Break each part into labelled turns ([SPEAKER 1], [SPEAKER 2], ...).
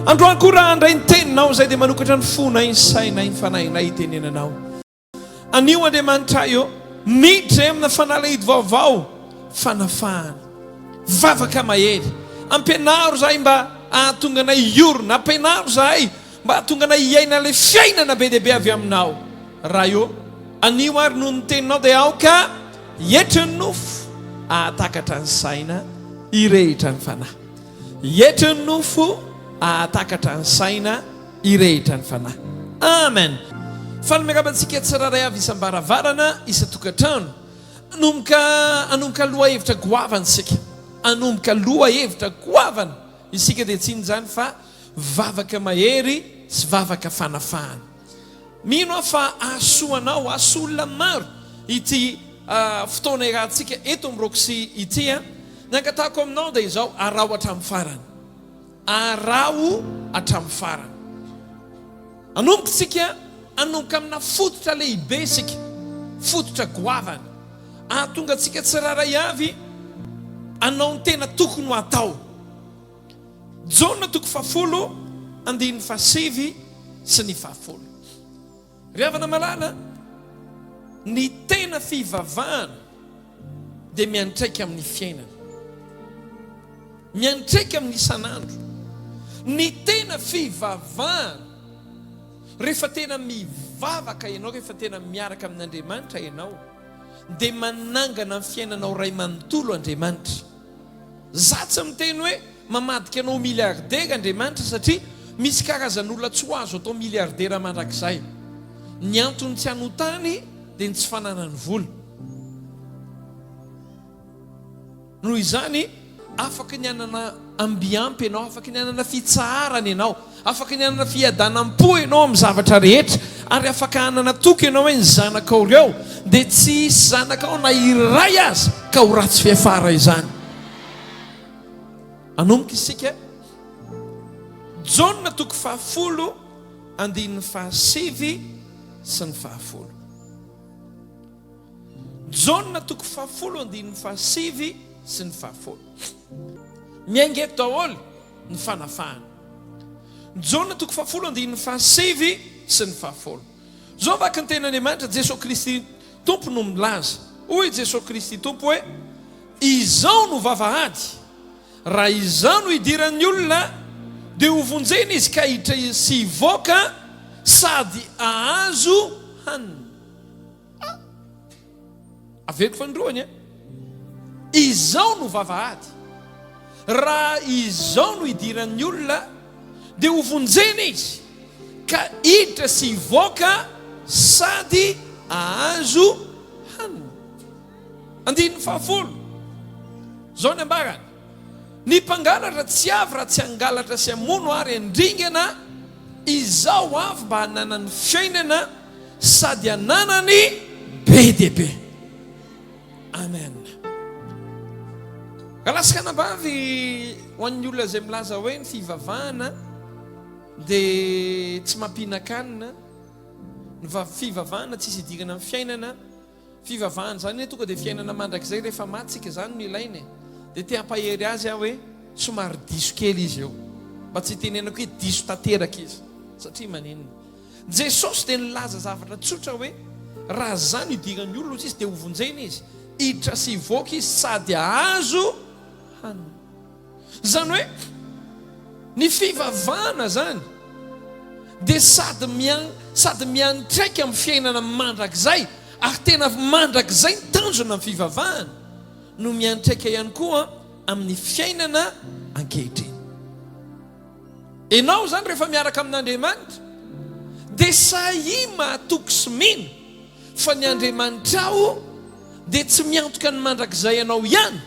[SPEAKER 1] androany koa raha andray ny teninao zay dia manokatra ny fonay ny sainay ny fanahinay itenenanao. Anio Andriamanitra io miditra amina fanalahidy vaovao fanafahana vavaka mahery. Ampianaro zahay mba ahatonga anay iorona, ampianaro zahay mba ahatonga anay hiaina ilay fiainana be dehibe avy aminao. Raha io anio ary noho ny teninao dia aoka hietry ny nofo ahatakatra ny saina irehitra ny fanahy. Hietry ny nofo ahatakatra ny saina irehitra ny fanahy. Amen. Fanamiarabantsika tsiraray avy isam-baravarana isa-tokantrano. Anomboka loha hevitra goavana isika. Anomboka loha hevitra goavana isika dia tsiny zany fa vavaka mahery sy vavaka fanafahana. Mino fa ahasoanao, ahasolona maro ity fotoana irantsika eto am'Roxy ity a. Nangatako aminao dia izao arao hatramin'ny farany. Arao hatramin'ny farany. Anomboka isika anomboka amina fototra lehibe isika, fototra goavana. Ahatonga antsika tsiraray avy anao ny tena tokony ho atao. Jaona 10:17 sy ny 10. Riavana malala, ny tena fivavahana dia miantraika amin'ny fiainana, miantraika amin'ny isan'andro. Ny tena fivavahana rehefa tena mivavaka ianao, rehefa tena miaraka amin'Andriamanitra ianao, dia manangana amin'ny fiainanao ray manontolo Andriamanitra. Zatsy miteny hoe mamadika anao miliardera Andriamanitra satria misy karazan'olona tsy ho azo atao miliardera mandrakizay. Ny antony tsy hanotany dia ny tsy fananany vola. Noho izany afaka ny anana ambiampy ianao, afaka ny anana fitsaharana ianao, afaka ny anana fiadanam-po ianao amin'ny zavatra rehetra, ary afaka anana toky ianao hoe ny zanakao ireo dia tsy hisy zanakao na iray aza ka ho ratsy fiafara izany. Anomboka isika Jaona 10:17 sy ny 10. Jaona 10:17 sy ny 10. Miaingeto daholo ny fanafahana. Jaona 10:17 sy ny 10. Zao vaky ny tenan'Andriamanitra Jesosy Kristy tompo no milaza. Hoy Jesosy Kristy tompo hoe izao no vavahady, raha izao no idiran'ny olona dia ho vonjena izy ka hiditra sy hivoaka sady ahazo hanina. Aveko fanindroany e. Izao no vavahady, raha izao no idiran'ny olona dia ho vonjena izy ka hiditra sy hivoaka sady ahazo hanina. 10:10 zao ny ambarany. Ny mpangalatra tsy avy raha tsy hangalatra sy hamono ary andringana, izao avy mba hananany fiainana sady hananany be dehibe. Amen. Kalasika nambavy ho an'ny olona izay milaza hoe ny fivavahana dia tsy mampinakanina, ny fivavahana tsy isy idirana amin'ny fiainana. Fivavahana zany hoe tonga dia fiainana mandrakizay rehefa matsika zany no ilainy. Dia te hampahery azy aho hoe somary diso kely izy eo, mba tsy tenenako hoe diso tanteraka izy, satria manenina. Jesosy dia nilaza zavatra tsotra hoe raha zany idiran'ny olona izy dia ho vonjena izy, hiditra sy hivoaka izy sady ahazo hanina. Zany hoe ny fivavahana zany dia sady miantraika amin'ny fiainana mandrakizay, ary tena mandrakizay ny tanjona amin'ny fivavahana, no miantraika ihany koa amin'ny fiainana ankehitriny. Ianao zany rehefa miaraka amin'Andriamanitra dia sahy mahatoky sy mino fa ny Andriamanitra ao dia tsy miantoka ny mandrakizay ianao ihany,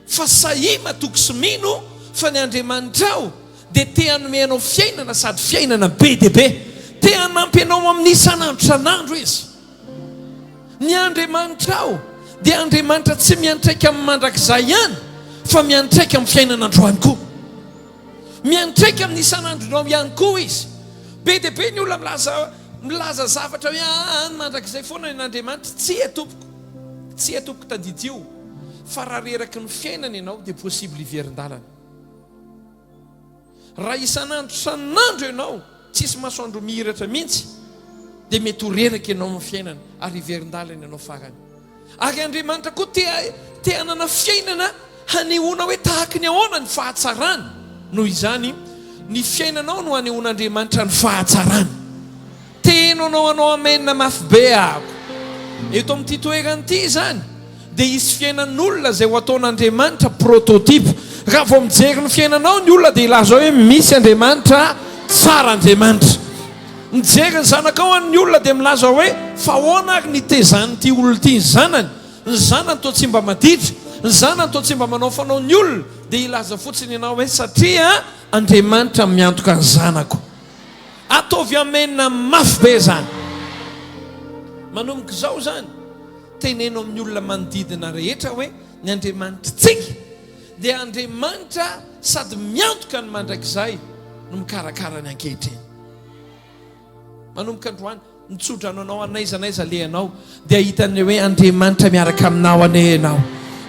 [SPEAKER 1] fa sahy mahatoky sy mino fa ny Andriamanitra ao dia te hanome anao fiainana sady fiainana be dehibe, te hanampy anao amin'ny isan'andro san'andro izy. Ny Andriamanitra ao dia Andriamanitra tsy miantraika amin'ny mandrakizay ihany, fa miantraika amin'ny fiainana androany koa, miantraika amin'ny isan'andronao ihany koa izy. Be dehibe ny olona milaza zavatra hoe ny mandrakizay foana ny Andriamanitra. Tsy atopoko tadidio, fa raha reraky ny fiainana ianao dia possible hiverin-dalana. raha isan'andro san'andro ianao tsisy masoandro mihiratra mihitsy dia mety ho reraka ianao amin'ny fiainana ary hiverin-dalana ianao farany. Ary Andriamanitra koa te hanana fiainana hanehoana hoe tahaka ny ahoana ny fahatsarana. Noho izany ny fiainanao no hanehoan'Andriamanitra ny fahatsarana. Tenonao anao amenna mafy be ako. Eto amin'ity toeran'ity zany dia hisy fiainan'olona izay ho ataon'Andriamanitra prototype. Raha vao mijery ny fiainanao ny olona dia ilaza hoe misy Andriamanitra, tsara Andriamanitra. Mijery ny zanakao ny olona dia milaza hoe fa ahoana ary nitezan'ity olona ity ny zanany. Ny zanany toa tsy mba maditra, ny zanany toa tsy mba manao fanao ny olona, dia ilaza fotsiny ianao hoe satria Andriamanitra miantoka ny zanako. Ataovy amenna mafy be zany. Manomboka izao zany teneno amin'ny olona manodidina rehetra hoe ny Andriamanitra tsika dia Andriamanitra sady miantoka ny mandrakizay no mikarakara ny ankehitriny. Manomboka androany nitsodranao anaiza lehanao dia hitany hoe Andriamanitra miaraka aminao ane ianao.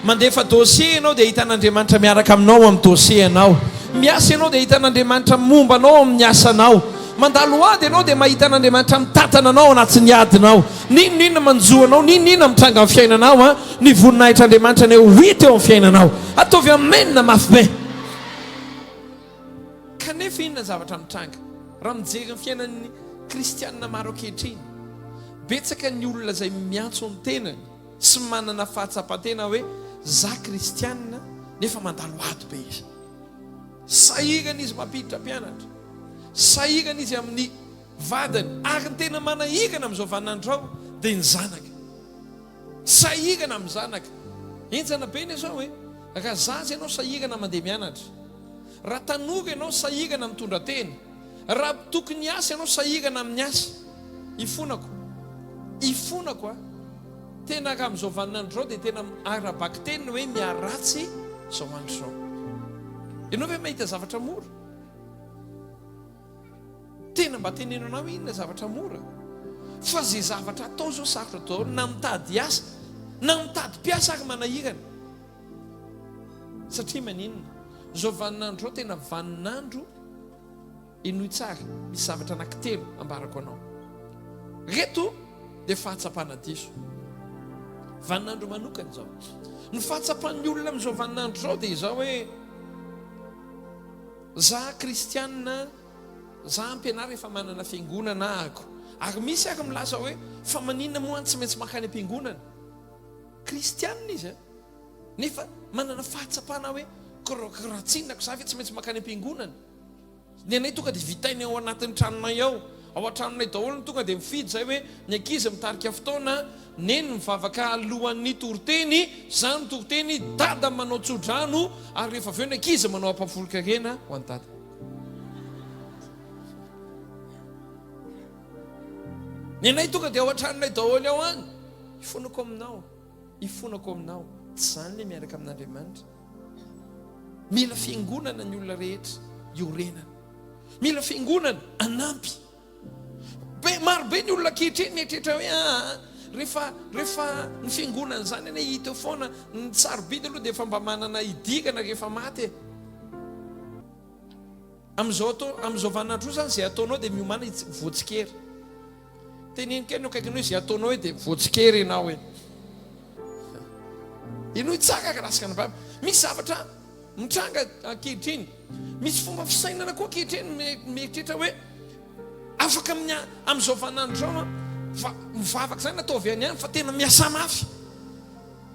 [SPEAKER 1] Mandefa dossier ianao dia hitan'Andriamanitra miaraka aminao amin'ny dossier ianao. Miasa ianao dia hitan'Andriamanitra momba anao amin'ny asanao. Mandalo ady ianao dia mahitan'Andriamanitra mitantana anao anatin'ny adinao. Ninona manjoanao, ninona mitranga amin'ny fiainanao, ny voninahitr'Andriamanitra ny ho hita eo amin'ny fiainanao. Ataovy amenna mafy be. Kanefa inona zavatra mitranga? Raha mijery ny fiainan'ny kristianina maro ankehitriny, betsaka ny olona izay miantso ny tenany sy manana fahatsapatena hoe za kristianina nefa mandalo ady be izy. Sahirana izy mampiditra mpianatra, sahirana izy amin'ny vadiny, ary ny tena manahirana amin'izao vaninandro dia ny zanaka. Sahirana amin'ny zanaka. Enjana be ny zao hoe raha zaza ianao sahirana mandeha mianatra, raha tanora ianao sahirana mitondra teny, raha tokony asa ianao sahirana amin'ny asa. Ifonako tena raha amin'izao vaninandro zao dia tena arabaky teny hoe miaratsy zao andro zao. Ianao ve mahita zavatra mora? Tena mba tenenanao inona zavatra mora? Fa zay zavatra atao zao sarotra atao na mitady asa na mitady mpiasa ary manahirana. Satria maninona? Zao vaninandro zao tena vaninandro inoy tsara. Misy zavatra anankitelo ambarako anao. Reto dia fahatsapana diso. Vaninandro manokana izao. Ny fahatsapan'ny olona amin'izao vaninandro zao dia izao hoe za kristianina, za ampianary efa manana fiangonana ahako. Ary misy ary milaza hoe fa maninona moa tsy maintsy makany am-piangonana. Kristianina izy nefa manana fahatsapana hoe koratsinako za ve tsy maintsy makany am-piangonana. Ny anay tonga dia vitainy ao anatin'ny tranonay ao an-tranonay daholo tonga dia mifidy zay hoe ny ankizy mitarika fotoana, neny mivavaka alohan'ny toroteny, zany toroteny dada manao tsodrano, ary rehefa avy eo ny ankizy manao ampavolo-karena ho an'ny dada. Ny anay tonga dia ao an-tranonay daholo ao any. Ifonako aminao tsy zany le miaraka amin'Andriamanitra. Mila fiangonana ny olona rehetra iorenana, mila fiangonana anampy. Maro be ny olona ankehitriny mietrehitra hoe rehefa ny fiangonana zany ane hita eo foana ny sarobidy aloha dia efa mba manana idigana rehefa maty. Amin'izao vaninandro zany zay ataonao dia miomana voatsikery. Tenenika no kaikanao izay ataonao hoe dia voatsikery ianao hoe inoy tsaka rasika ny baba. Misy zavatra mitranga ankehitriny, misy fomba fisainana koa ankehitriny mietrehitra hoe afaka amin'izao vaninandro zao mivavaka zany ataovy any any fa tena miasa mafy.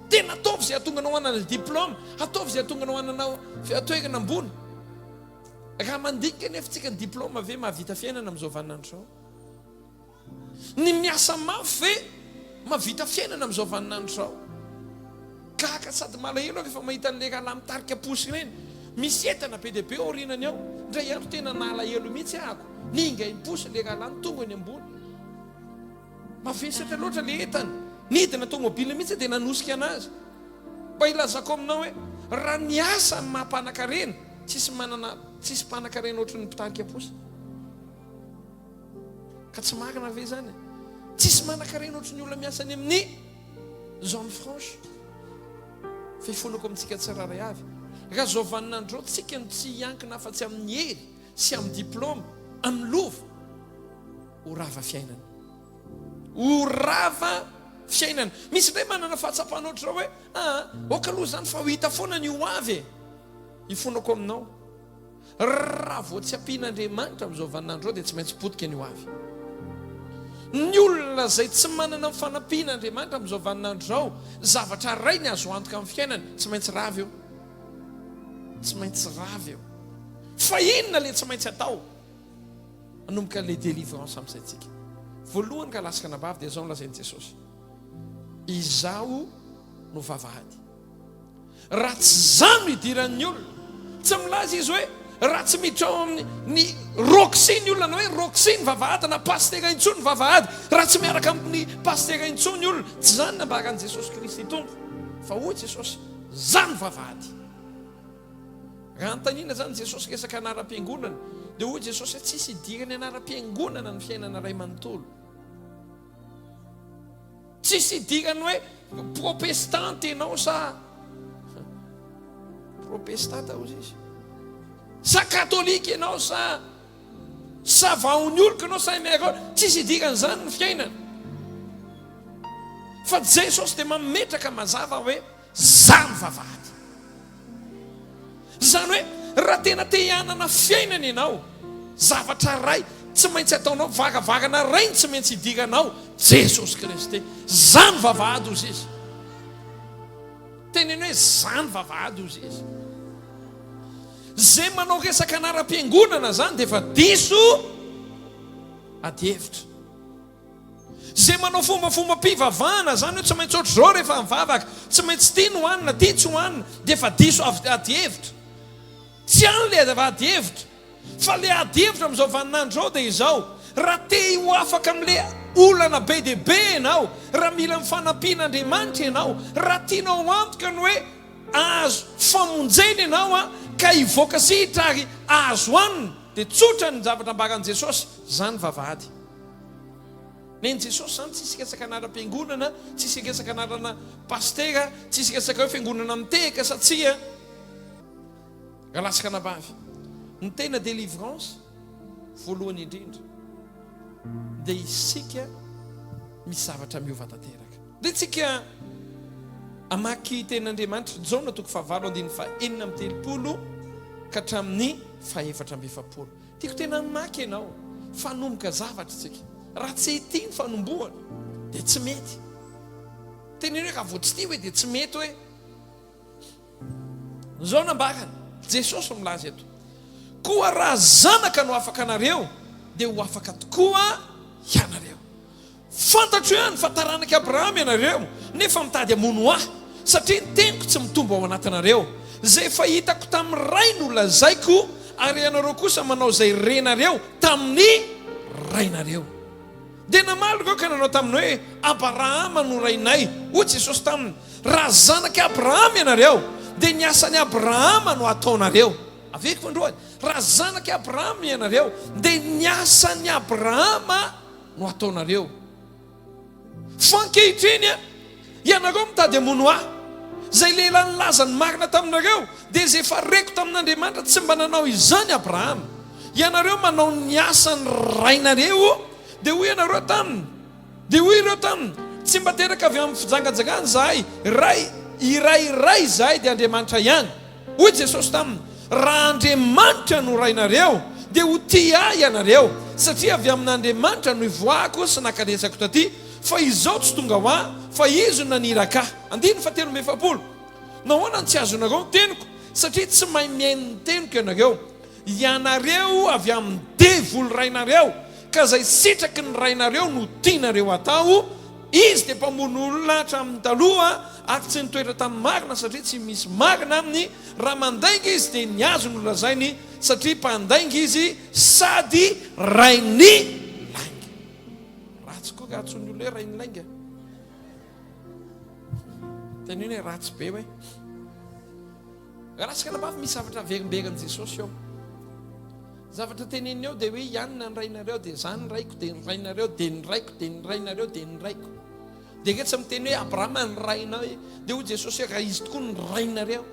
[SPEAKER 1] Tena ataovy izay atonganao hanana diplôma, ataovy izay atonganao hananao toerana ambony. Raha mandinika nefa tsika ny diplôma ve mahavita fiainana amin'izao vaninandro zao? Ny miasa mafy ve mahavita fiainana amin'izao vaninandro zao? Kahaka sady malahelo rehefa mahita an'ilay rahalahy mitarika posy reny, misy entana be dia be aorinany ao. Ndray andro tena nalahelo mihitsy ahako, ninga imposy ilay rahalahy ny tongony ambony. Mavesatra loatra le entana, nidina tomobile mihitsy dia nanosika anazy. Mba ilazako aminao hoe raha ny asa mampanan-karena, tsisy mpanan-karena ohatry ny mpitarika posy. Ka tsy marina ve zany? Tsisy manan-karena ohatry ny olona miasa any amin'ny zone franche. Fa ifonako amintsika tsiraray avy. Raha zao vaninandro tsika no tsy hiankina afa-tsy amin'ny hery sy amin'ny diplôma, amin'ny lova, ho rava fiainana. Ho rava fiainana. Misy ndray manana fahatsapana ohatr'izao hoe oka aloha zany fa ho hita foana ny ho avy hifonako aminao. Raha vao tsy ampian'Andriamanitra amin'izao vaninandro dia tsy maintsy potika ny ho avy. Ny olona izay tsy manana ny fanampian'Andriamanitra amin'izao vaninandro izao, zavatra ray ny azo antoka amin'ny fiainana, tsy maintsy ravy eo. Tsy maintsy ravy eo. Fa inona ilay tsy maintsy atao hanomboka ilay délivrance amin'izay tsika? Voalohany ka lasaka nabavy dia izao nolazain'i Jesosy: izaho no vavahady. Raha tsy izany no idiran'ny olona, tsy milaza izy hoe raha tsy miditra ao amin'ny roxy ny olona, hoe roxy ny vavahady na pastera intsony ny vavahady, raha tsy miaraka amin'ny pastera intsony ny olona, tsy zany nambaran'i Jesosy Kristy tompo. Fa hoy Jesosy, zany vavahady. Raha antanina zany Jesosy resaka anaram-piangonana, dia hoy Jesosy hoe tsisy idirany anaram-piangonana ny fiainana ray manontolo. Tsisy idirany hoe protestante ianao sa protestante hozy izy, sa katolika ianao sa vahoanyolika ianao sa miaraka, tsisy idirany zany ny fiainana. Fa Jesosy dia mametraka mazava hoe zany vavahady. Zany hoe raha tena te hianana fiainana ianao, zavatra ray tsy maintsy ataonao, vagavagana ray tsy maintsy idiranao, Jesosy Kristy. Zany vavahady hozy izy. Teneny hoe zany vavahady hozy izy. Zay manao resaka anaram-piangonana zany dia efa diso ady-hevitra. Zay manao fombafomba-pivavahana zany hoe tsy maintsy ohatr'izao rehefa mivavaka, tsy maintsy tia no hoanina, tia tsy hoanina, dia efa diso ady-hevitra. Tsy any le ady-hevitra, fa le ady-hevitra amin'izao vaninandro dia izao: raha te ho afaka amin'ile olana be dia be ianao, raha mila mifanampian'Andriamanitra ianao, raha tianao antoka ny hoe azo famonjena ianao ka hivoaka sihitra ary azo anina, dia tsotra ny zavatra ambaran'i Jesosy, zany vavahady. Neny Jesosy zany tsisy resaka anaram-piangonana, tsisy resaka anarana pastera, tsisy resaka hoe fiangonana mitehaka, satria rahalasaka nabavy, ny tena délivrance voalohany indrindra dia isika misy zavatra miova tanteraka. Dia tsika amaky ten'Andriamanitra Jaona 5:9-30 ka hatramin'ny 4:7. Tiako tena mamaky ianao, fanomboka zavatra tsika. Raha tsy tia ny fanombohana dia tsy mety. Teneny hoe raha vao tsy tia hoe dia tsy mety, hoe zao nambarana Jesosy milaza eto: koa raha zanaka no afaka anareo dia ho afaka tokoa ianareo. Fantatro ihany fa taranaka Abrahama ianareo, nefa mitady hamono ahy, satria ny teniko tsy mitombo ao anatinareo. Zay fahitako tamin'ny ray no lazaiko, ary ianareo kosa manao zay renareo tamin'ny rainareo. Dia namaly reo ka nanao taminy hoe Abrahama no rainay. Hoy Jesosy taminy: raha zanaka Abrahama ianareo dia ny asan'ny Abrahama no ataonareo. Aveko vandroany, raha zanaka Abrahama ianareo dia ny asan'ny Abrahama no ataonareo. Fa ankehitriny ianareo mitady hamono ahy, zay lehilahy nilaza ny marina taminareo, dia zay efa reko tamin'Andriamanitra tsy mba nanao izany Abrahama. Ianareo manao ny asan'ny rainareo. Dia hoy ianareo taminy, dia hoy ireo taminy: tsy mba teraka avy amin'ny fijangajangana zahay, irairay zahay dia Andriamanitra ihany. Hoy Jesosy taminy: raha Andriamanitra no rainareo dia ho tia ahy ianareo, satria avy amin'Andriamanitra no ivoahako sy nankalezako taty, fa izao tsy tonga ho ahy, fa izy no naniraka ahy. 7:10. Nahoana tsy azonareo ny teniko? Satria tsy mahay miaino ny teniko ianareo. Ianareo avy amin'ny devoly rainareo, ka zay sitraky ny rainareo no tianareo atao. Izy dia mpamono olona hatramin'ny taloha ary tsy nitoetra tamin'ny marina, satria tsy misy marina aminy. Raha mandainga izy dia ny azo no lazainy, satria mpandainga izy sady rainy lainga. Ratsy koa ratsy ny olona hoe rainy lainga. Teny hoe ratsy be hoe ratsy ka nabavy misy zavatra verimberin' Jesosy eo. Zavatra teneny eo dia hoe ianona ny rainareo dia zany ny raiko, dia ny rainareo dia ny raiko, dia ny rainareo dia ny raiko. Dia rehetra miteny hoe Abrahama ny rainao, dia hoy Jesosy hoe raha izy tokoa ny rainareo.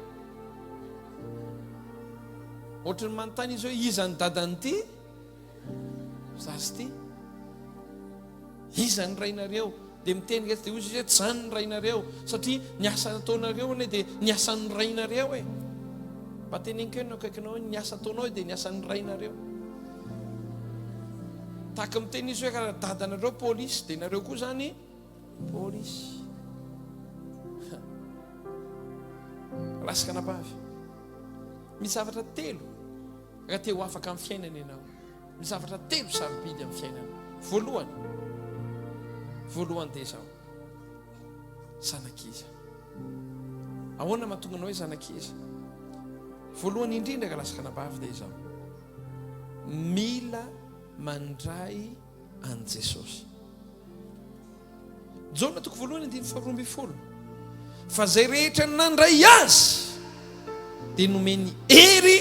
[SPEAKER 1] ohatrany manontany izy hoe izany dadany ity zasy ity izany rainareo dia miteny dia ozy izy hoe tsy zany ny rainareo satria ny asa ataonareo ane dia ny asan'ny rainareo e mba tenenkeo no akaikinao hoe ny asa ataonao dia ny asan'ny rainareo tahaka miteny izy hoe karaha dadanareo polisy dia nareo koa zany polisy lasaka anabavy misy zavatra telo raha te ho afaka amin'ny fiainana ianao misy zavatra telo sarobidy amin'ny fiainana voalohany dia izao zanakiza ahoana mahatonga anao hoe zanakiza voalohany indrindra ka lasaka anabavy dia izao mila mandray an Jesosy Jaona toko voalohany 9:12 fa zay rehetra nandray azy dia nomeny hery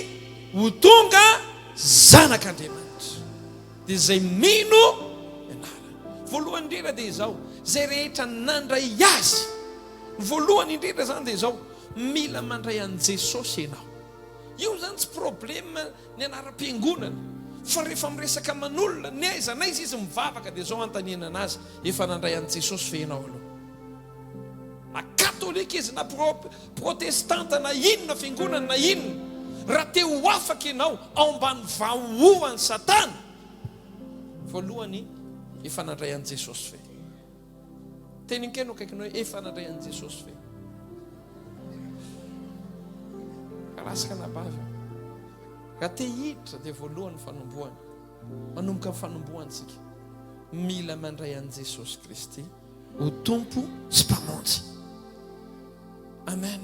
[SPEAKER 1] ho tonga zanak'Andriamanitra dia zay mino ianarana voalohany indrindra dia izao zay rehetra nandray azy voalohany indrindra zany dia izao mila mandray an Jesosy ianao io zany tsy problema ny anaram-piangonana fa rehefa miresaka aman'olona ny aiza na izy mivavaka dia zao antaniana anazy efa nandray an Jesosy fe ianao aloha na katolika izy na protestanta na inona fiangonana na inona raha te ho afaka ianao ao ambany vahoan'ny Satana voalohany efa nandray an Jesosy fe tenenkeno akaikinao hoe efa nandray an Jesosy fe kalasaka nabavy raha te hiditra dia voalohany fanombohana manomboka amin'ny fanombohantsika mila mandray an Jesosy Kristy ho tompo sy mpamonjy amen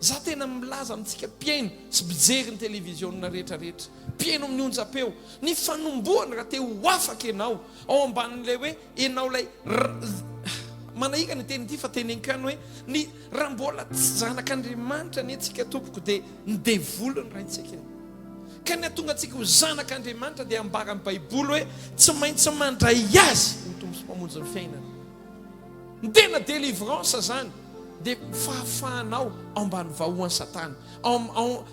[SPEAKER 1] za tena milaza amintsika mpiaino sy mijery ny televisionna rehetrarehetra mpiaino amin'ny onjam-peo ny fanombohana raha te ho afaka ianao ao ambanin'ilay hoe ianao lay manahika ny teny ity fa tenenkano hoe ny raha mbola tsy zanak'Andriamanitra ny antsika tompoko dia ny devolony raha intsika ka ny atonga antsika ho zanak'Andriamanitra dia ambara amin'ny baiboly hoe tsy maintsy mandray azy ny tompo sy mpamonjy ny fiainana ny tena délivrance zany dia fahafahanao ao ambany vahoan'ny Satana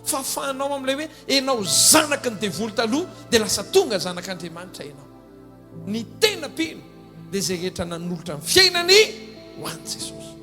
[SPEAKER 1] fahafahanao amin'ilay hoe ianao zanaky ny devoly taloha dia lasa tonga zanak'Andriamanitra ianao ny tena pino dia zay rehetra nanolotra ny fiainany ho an'i Jesosy